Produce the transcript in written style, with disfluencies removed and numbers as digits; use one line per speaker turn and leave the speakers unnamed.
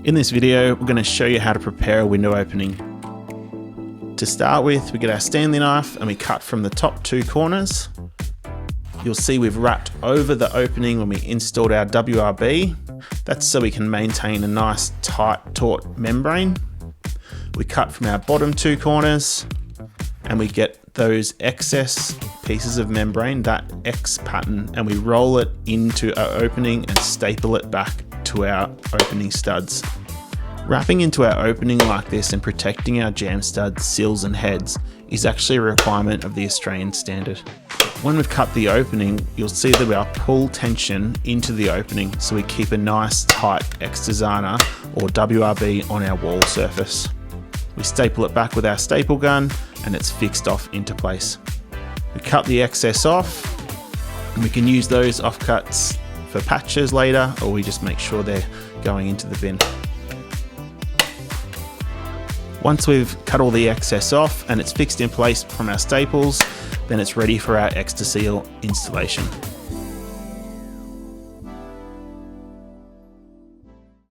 In this video, we're going to show you how to prepare a window opening. To start with, we get our Stanley knife and we cut from the top two corners. You'll see we've wrapped over the opening when we installed our WRB. That's so we can maintain a nice tight taut membrane. We cut from our bottom two corners and we get those excess pieces of membrane, that X pattern, and we roll it into our opening and staple it back to our opening studs. Wrapping into our opening like this and protecting our jam studs, sills and heads is actually a requirement of the Australian standard. When we've cut the opening, you'll see that we'll pull tension into the opening so we keep a nice tight X-Designer or WRB on our wall surface. We staple it back with our staple gun and it's fixed off into place. We cut the excess off and we can use those offcuts for patches later, or we just make sure they're going into the bin. Once we've cut all the excess off and it's fixed in place from our staples, then it's ready for our X2Seal installation.